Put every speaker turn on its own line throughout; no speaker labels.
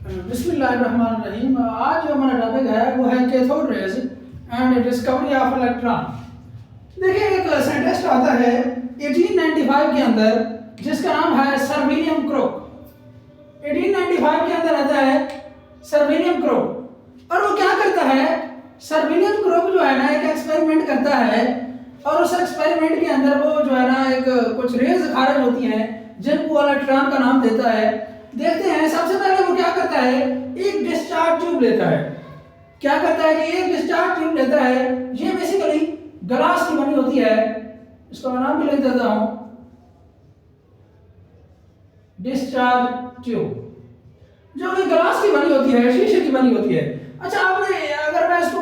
बिस्मिल्लाहिर्रहमानिर्रहीम। आज जो हमारा टॉपिक है वो है cathode rays and discovery of electron. देखिए, एक साइंटिस्ट आता है 1895 के अंदर जिसका नाम है सर विलियम क्रोक। 1895 के अंदर आता है सर विलियम क्रोक, और वो क्या करता है, सर विलियम क्रोक जो है ना एक एक्सपेरिमेंट करता है, और उस एक्सपेरिमेंट के अंदर वो जो है ना एक कुछ रेज खारिज होती हैं जिनको इलेक्ट्रॉन का नाम देता है। देखते हैं, सबसे पहले वो क्या करता है, एक डिस्चार्ज ट्यूब लेता है। क्या करता है कि एक डिस्चार्ज ट्यूब लेता है, ये बेसिकली ग्लास की बनी होती है, इसका मैं नाम भी लिख देता हूं, डिस्चार्ज ट्यूब, जो कि ग्लास की बनी होती है, शीशे की बनी होती है। अच्छा, आपने अगर मैं इसको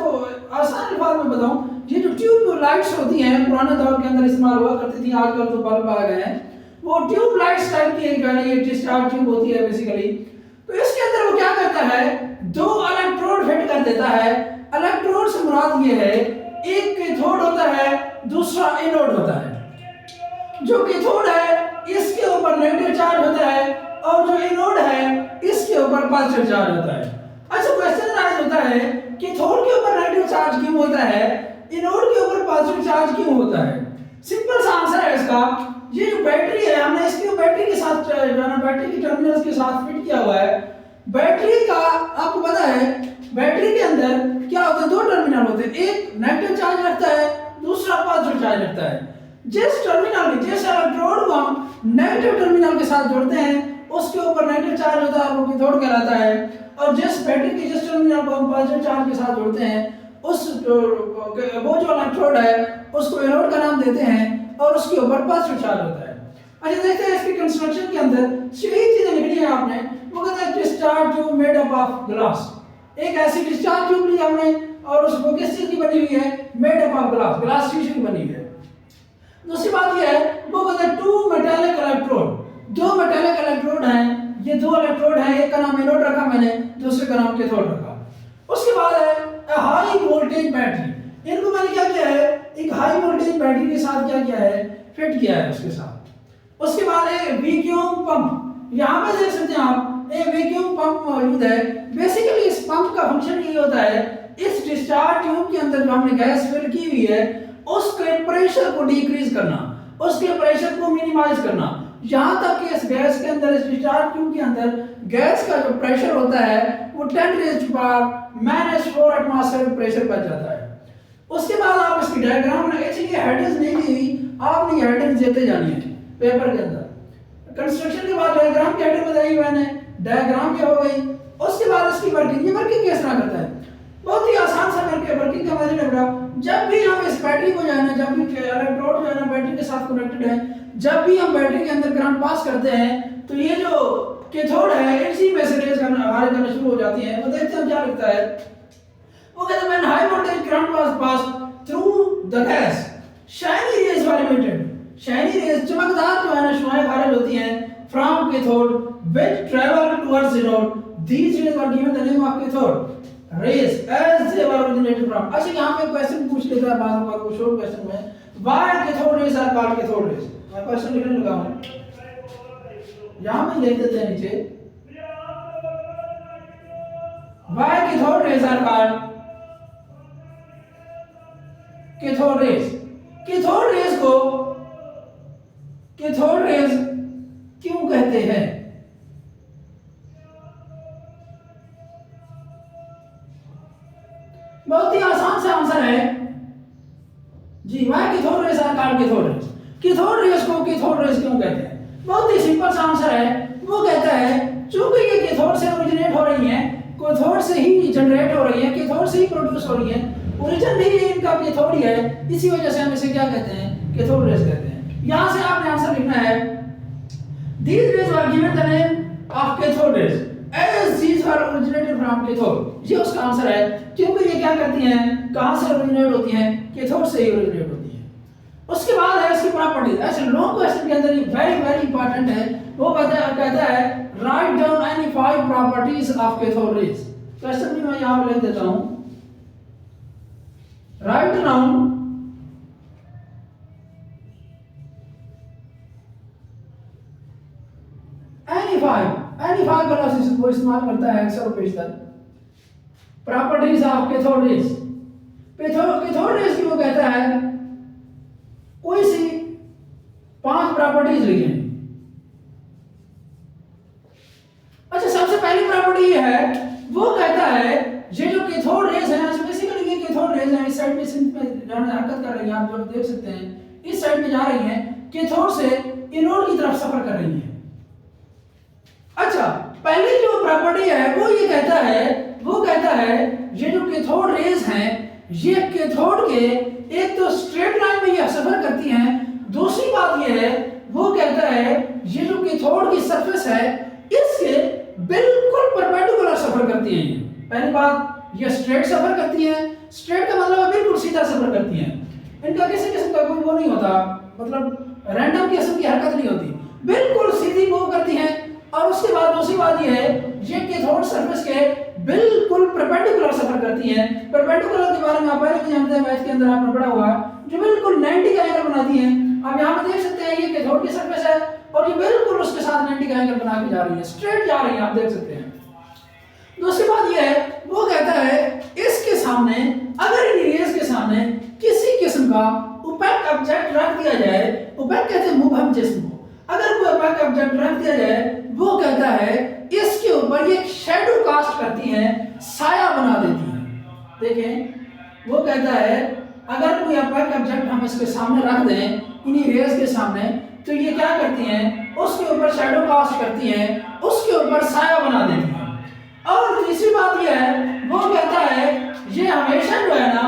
आसान अल्फाज में बताऊं, ये जो ट्यूब लाइट्स होती हैं पुराने दौर के अंदर इस्तेमाल हुआ करती थी, आजकल तो बल्ब आ गए हैं, वो ट्यूब लाइट्स टाइप की एक डिस्चार्ज ट्यूब होती है बेसिकली। तो इसके अंदर वो क्या करता है, दो इलेक्ट्रोड फिट कर देता है। इलेक्ट्रोड से मुराद ये है, एक कैथोड होता है, दूसरा एनोड होता है। जो कैथोड है इसके ऊपर नेगेटिव चार्ज होता है, और जो एनोड है इसके ऊपर पॉजिटिव चार्ज होता है। अच्छा, क्वेश्चन राइज होता है कैथोड के ऊपर नेगेटिव चार्ज क्यों होता है, एनोड के ऊपर पॉजिटिव चार्ज क्यों होता है? सिंपल सा आंसर है इसका, ये जो बैटरी है हमने इसकी बैटरी के साथ बैटरी की टर्मिनल्स के साथ फिट किया हुआ है। बैटरी का आपको पता है, बैटरी के अंदर क्या होता है, दो टर्मिनल होते हैं, एक नेगेटिव चार्ज रखता है, दूसरा पॉजिटिव चार्ज रखता है। जिस टर्मिनल जिस इलेक्ट्रोड को हम नेगेटिव टर्मिनल के साथ जोड़ते हैं उसके ऊपर नेगेटिव चार्ज होता है, वो कैथोड कहलाता है। और जिस बैटरी के जिस टर्मिनल को हम पॉजिटिव चार्ज के साथ जोड़ते हैं उस वो जो इलेक्ट्रोड है उसको एनोड का नाम देते हैं, और उसके ऊपर पॉजिटिव चार्ज होता है। अच्छा, देखते हैं इसकी कंस्ट्रक्शन के अंदर यही चीजें लिखनी है आपने। वो कहते हैं discharge tube made up of glass. एक ऐसी डिस्चार्ज ट्यूब ली हमने, और उसको किस चीज की बनी हुई है, made up of glass, glass शीशे की बनी हुई है। दूसरी बात ये है, वो कहते हैं टू मेटालिक इलेक्ट्रोड, दो मेटालिक इलेक्ट्रोड हैं, ये दो इलेक्ट्रोड हैं, एक का नाम एनोड रखा मैंने, दूसरे का नाम कैथोड रखा। उसके बाद है हाई वोल्टेज बैटरी। इनको मैंने क्या किया है, एक हाई वोल्टेज बैटरी के साथ क्या किया है, फिट किया है उसके साथ। उसके बाद है वैक्यूम पंप। यहाँ पे देख सकते हैं आप, एक वैक्यूम पंप मौजूद है। बेसिकली इस पंप का फंक्शन ये होता है, इस डिस्चार्ज ट्यूब के अंदर जो हमने गैस फिल की हुई है उसके प्रेशर को डिक्रीज करना, उसके प्रेशर को मिनिमाइज करना, यहाँ तक कि इस गैस के अंदर, इस डिस्चार्ज ट्यूब के अंदर गैस का जो प्रेशर होता है वो 10⁻⁻⁴ एटमॉस्फेरिक प्रेशर पर जाता है। उसके बाद आप इसकी डायग्राम में एक्चुअली हेडिंग्स नहीं दी हुई, आपने ये हेडिंग्स देते जानी है पेपर के अंदर। कंस्ट्रक्शन के बाद डायग्राम की हेडिंग बताई मैंने, डायग्राम क्या हो गई। उसके बाद इसकी वर्किंग, ये वर्किंग किस तरह करता है, बहुत ही आसान सा करके वर्किंग का मजा लग रहा। जब भी हम इस बैटरी को जो है ना, जब भी इलेक्ट्रोड जो है ना बैटरी के साथ कनेक्टेड है, जब भी हम बैटरी के अंदर करंट पास करते हैं तो ये जो कैथोड है इसी में से रेज करना शुरू हो जाती है। वो देखते हैं क्या लिखता है, वो कहता है when high voltage current was pass through the gas shiny rays were emitted. Shiny rays, चमकदार जो है ना शुआएं खारिज होती हैं from cathode which travel towards anode, these rays were given the name of cathode rays as they were originated from. अच्छा, यहाँ पे क्वेश्चन पूछ लेता है बार बार, वो शॉर्ट क्वेश्चन में, why cathode rays are called cathode rays. मैं क्वेश्चन लिखने लगा हूं, यहां में लिख देते हैं नीचे, why cathode rays are called cathode rays. Cathode rays को कैथोड रेज क्यों कहते हैं? बहुत ही आसान सा आंसर है जी, why cathode rays are called cathode rays. Cathode rays को कैथोड रेज क्यों कहते हैं? बहुत ही सिंपल सा आंसर है, वो कहता है चूंकि ये कैथोड से ओरिजिनेट हो रही हैं, कैथोड से ही जनरेट हो रही है, कैथोड से ही प्रोड्यूस हो रही है, ओरिजिन भी इनका कैथोड ही है, इसी वजह से हम इसे क्या कहते हैं, कैथोड रेज कहते हैं। यहां से आपने आंसर लिखना है, these rays were given the name of cathode rays as these were originated from cathode। ये उसका आंसर है, क्योंकि ये क्या करती हैं, कहां से ओरिजिनेट होती हैं, कैथोड से ही ओरिजिनेट होती हैं। उसके बाद है इसकी प्रॉपर्टीज। ऐसे लॉन्ग क्वेश्चन के अंदर ये वेरी वेरी इंपॉर्टेंट है, वो कहता है write down any 5 properties of cathode rays. Question भी मैं यहां पे लिख देता हूं, write down any 5 any 5 classes वो इस्तेमाल करता है अक्सर पेशतर। Properties of cathode rays, cathode rays की वो कहता है कोई सी 5 प्रॉपर्टीज लिखें। अच्छा, सबसे पहली प्रॉपर्टी ये है, वो कहता है ये जो कैथोड रेज है, बेसिकली ये कैथोड रेज है, इस साइड में जाने हरकत कर रही है, आप जो देख सकते हैं इस साइड में जा रही है, कैथोड से एनोड की तरफ सफर कर रही है। अच्छा, पहली जो प्रॉपर्टी है वो ये कहता है ये जो कैथोड रेज हैं, ये कैथोड के एक तो स्ट्रेट लाइन में ये सफर करती हैं, दूसरी बात ये है वो कहता है ये जो कैथोड की सरफेस है इसके बिल्कुल परपेंडिकुलर सफर करती है। पहली बात, ये स्ट्रेट सफर करती है, स्ट्रेट का मतलब है बिल्कुल सीधा सफर करती है, इनका किसी किस्म का कोई वो नहीं होता, मतलब रैंडम किस्म की हरकत नहीं होती, बिल्कुल सीधी मूव करती हैं। और उसके बाद दूसरी बात ये है ये कैथोड सरफेस के बिल्कुल परपेंडिकुलर सफर करती है। परपेंडिकुलर के बारे में आप पहले भी जानते हैं, मैथ के अंदर आपने पढ़ा हुआ, जो बिल्कुल 90 का एंगल बनाती है। आप यहाँ पे देख सकते हैं ये कैथोड की सरफेस है और ये बिल्कुल उसके साथ 90 का एंगल बना के जा रही है, स्ट्रेट जा रही है, आप देख सकते हैं। दूसरी बात ये है वो कहता है इसके सामने, अगर इन रेज के सामने किसी किस्म का ओपेक ऑब्जेक्ट रख दिया जाए, ओपेक कहते हैं मुबहम जिस्म को, अगर कोई ओपेक ऑब्जेक्ट रख दिया जाए, वो कहता है इसके ऊपर ये शैडो कास्ट करती है, साया बना देती है। देखें, वो कहता है अगर कोई ओपेक ऑब्जेक्ट हम इसके सामने रख दें, इन्हीं रेज के सामने, तो ये क्या करती हैं, उसके ऊपर शैडो कास्ट करती हैं, उसके ऊपर साया बना देती हैं। और तीसरी बात ये है वो कहता है ये हमेशा जो है ना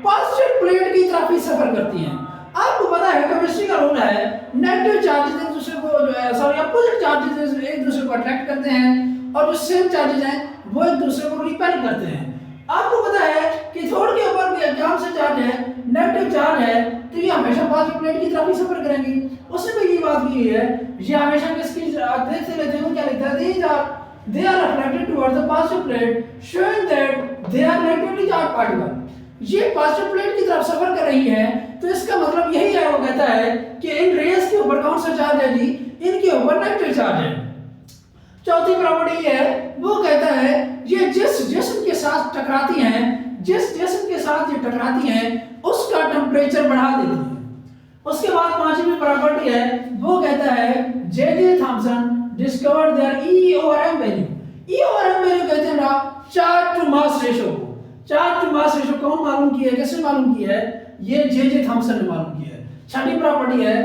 पॉजिटिव प्लेट की तरफ ही सफर करती हैं। आपको पता है केमिस्ट्री का रूल है, नेगेटिव चार्जेस एक दूसरे को जो है सॉरी अपोजिट चार्जेस एक दूसरे को अट्रैक्ट करते हैं और जो सेम चार्जेस हैं वो एक दूसरे को रिपेल करते हैं। आपको पता है कि थोड़ के ऊपर भी कौन सा चार्ज है, नेगेटिव चार्ज है, तो ये हमेशा पॉजिटिव प्लेट की तरफ ही सफर करेंगी। उसने भी ये बात की है, ये हमेशा किसकी देखते लेते हैं, क्या लिखता है, they are reflected towards the positive plate showing that they are negatively charged particle। ये पॉजिटिव प्लेट की तरफ सफर कर रही है, तो इसका मतलब यही है, वो कहता है कि इन रेज के ऊपर कौन सा चार्ज है जी, इनके ऊपर नेगेटिव चार्ज है। चौथी प्रॉपर्टी है वो कहता है ये जिस जिस्म के साथ टकराती हैं, जिस जिस्म के साथ ये टकराती हैं उसका टेम्परेचर बढ़ा देती है। उसके बाद पांचवी प्रॉपर्टी है वो कहता है J Thomson discovered their e over m value. E over m value कहते हैं ना चार्ज टू मास रेशियो को। चार्ज टू मास रेशियो कौन मालूम किया है, किसने मालूम किया है, ये जे थॉमसन ने मालूम किया है। छठी प्रॉपर्टी है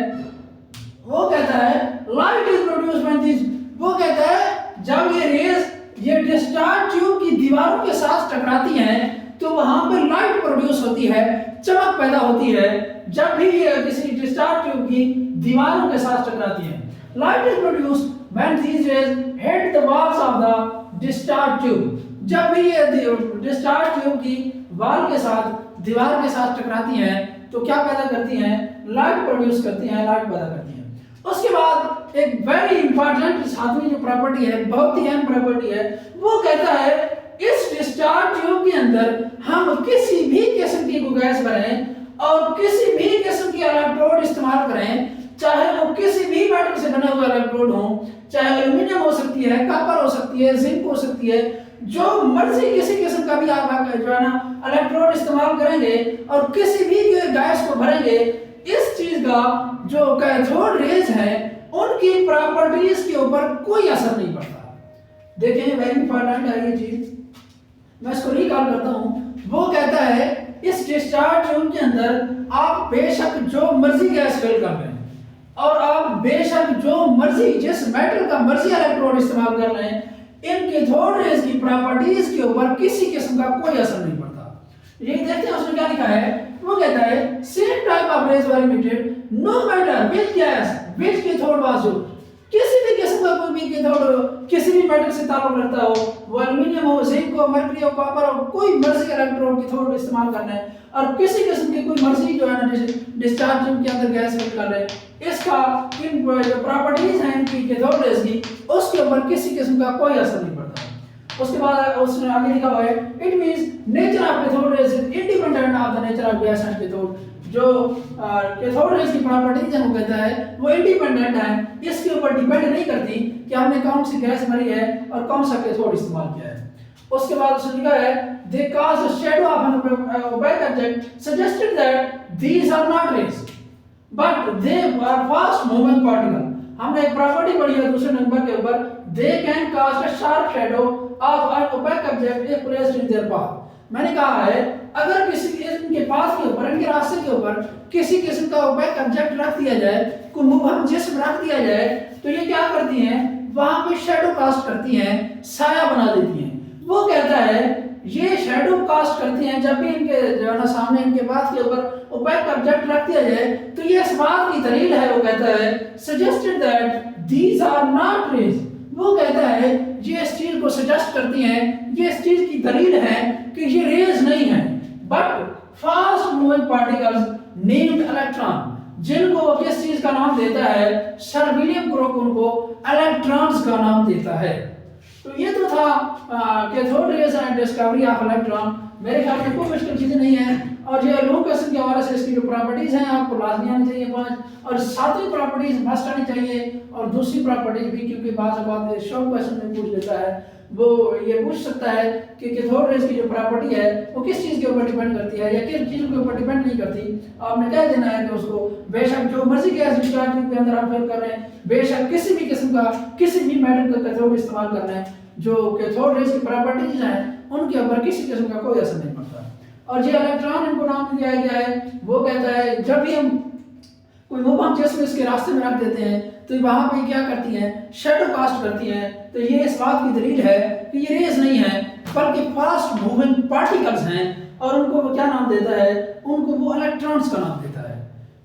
वो कहता है light is produced when this, वो कहता है जब ये रेज ये डिस्चार्ज ट्यूब की दीवारों के साथ टकराती हैं तो वहां पे लाइट प्रोड्यूस होती है, चमक पैदा होती है, जब भी ये किसी डिस्चार्ज ट्यूब की दीवारों के साथ टकराती है। Light is produced when these rays hit the walls of the discharge tube, जब भी ये डिस्चार्ज ट्यूब की वाल के साथ दीवार के साथ टकराती हैं तो क्या पैदा करती हैं, लाइट प्रोड्यूस करती हैं, लाइट पैदा करती हैं। उसके बाद एक वेरी इंपॉर्टेंट सातवीं जो प्रॉपर्टी है, बहुत ही अहम प्रॉपर्टी है, वो कहता है इस डिस्चार्ज ट्यूब के अंदर हम किसी भी किस्म की गैस भरें और किसी भी किस्म की इलेक्ट्रोड इस्तेमाल करें, चाहे वो किसी भी मेटल से बने हुए इलेक्ट्रोड हो, चाहे एल्यूमिनियम हो सकती है, कॉपर हो सकती है, जिंक हो सकती है, जो मर्जी किसी किस्म का भी आप जो है ना इलेक्ट्रोड इस्तेमाल करेंगे और किसी भी गैस को भरेंगे, इस चीज का जो कैथोड रेज है उनकी प्रॉपर्टीज के ऊपर कोई असर नहीं पड़ता। देखें वेरी इंपॉर्टेंट है ये चीज, मैं इसको रिकॉल करता हूं। वो कहता है इस डिस्चार्ज ट्यूब के अंदर आप बेशक जो मर्जी गैस फिल कर लें और आप बेशक जो मर्जी जिस मेटल का मर्जी इलेक्ट्रोड इस्तेमाल कर लें, इन कैथोड रेज की प्रॉपर्टीज के ऊपर किसी किस्म का कोई असर नहीं पड़ता। ये देखते हैं उसने क्या लिखा है, वो कहता है same type of rays were emitted no matter which gas which cathode was used. किसी भी किस्म का कोई भी कैथोड किसी भी मेटल से ताल्लुक रखता हो, वो एल्यूमिनियम हो, जिंक हो, मरकरी हो, कॉपर हो, कोई मर्जी इलेक्ट्रोड कैथोड इस्तेमाल करना है और किसी किस्म की कोई मर्जी जो है ना डिस्चार्ज ट्यूब के अंदर गैस फिल कर रहे हैं, इसका इन जो प्रॉपर्टीज हैं इनकी कैथोड रेज की उसके ऊपर किसी किस्म का कोई असर नहीं पड़ता। उसके बाद उसने आगे लिखा हुआ है it means nature of cathode raise is independent of the nature of gas and cathode. जो कैथोड रेज की प्रॉपर्टीज है वो कहता है वो इंडिपेंडेंट है, इसके ऊपर डिपेंड नहीं करती कि हमने कौन सी गैस भरी है और कौन सा कैथोड इस्तेमाल किया है। उसके बाद उसने लिखा है they cast the shadow of an opaque object suggested that these are not rays but they are fast moving particle. हमने एक प्रॉपर्टी पढ़ी है दूसरे नंबर के ऊपर, they can cast a sharp shadow of an opaque object if placed in their path. मैंने कहा है अगर किसी इनके पाथ के ऊपर, इनके रास्ते के ऊपर किसी किस्म का ओपेक ऑब्जेक्ट रख दिया जाए, कोई मुबहम जिस्म रख दिया जाए, तो ये क्या करती हैं, वहां पे शैडो कास्ट करती हैं, साया बना देती हैं। वो कहता है ये शैडो कास्ट करती हैं जब भी इनके जो है ना सामने इनके पाथ के ऊपर ओपेक ऑब्जेक्ट रख दिया जाए, तो ये इस बात की दलील है, वो कहता है suggested that these are not rays. वो कहता है ये इस चीज को सजेस्ट करती हैं, ये इस चीज की दलील है कि ये रेज नहीं है but fast moving particles named electron, जिनको वो किस चीज का नाम देता है, सर विलियम क्रोक उनको इलेक्ट्रॉन्स का नाम देता है। तो ये तो था cathode rays and discovery of electron. मेरे ख्याल में कोई मुश्किल चीज़ें नहीं है, और ये लो क्वेश्चन के हवाले से इसकी जो प्रॉपर्टीज हैं आपको लाजमी आनी चाहिए 5, और सातवीं प्रॉपर्टीज मस्ट आनी चाहिए, और दूसरी प्रॉपर्टीज भी, क्योंकि बात शॉर्ट क्वेश्चन में पूछ लेता है, वो ये पूछ सकता है कि कैथोड रेज की जो प्रॉपर्टी है वो किस चीज़ के ऊपर डिपेंड करती है या किस चीज़ के ऊपर डिपेंड नहीं करती। आपने कह देना है कि उसको बेशक जो मर्जी गैस डिस्चार्ज के अंदर हम फिल कर रहे हैं, बेशक किसी भी किस्म का किसी भी मेटल का कैथोड इस्तेमाल कर रहे हैं, जो कैथोड रेज की प्रॉपर्टीज हैं उनके ऊपर किसी किस्म का कोई असर नहीं पड़ता। और जो इलेक्ट्रॉन इनको नाम दिया गया है, वो कहता है जब भी हम कोई मुबहम जिस्म इसके रास्ते में रख देते हैं तो वहां पे क्या करती हैं, शैडो कास्ट करती हैं। तो ये इस बात की दलील है कि ये रेज नहीं है बल्कि फास्ट मूविंग पार्टिकल्स हैं, और उनको वो क्या नाम देता है, उनको वो इलेक्ट्रॉन्स का नाम देता है।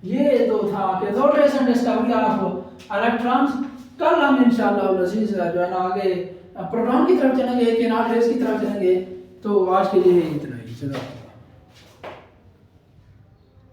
ये तो था cathode rays and discovery of electrons. कल हम इंशाअल्लाह अज़ीज़ जो है ना आगे प्रोटॉन की तरफ चलेंगे कि नॉट रेज की तरफ चलेंगे। तो आज के लिए इतना ही, चलो।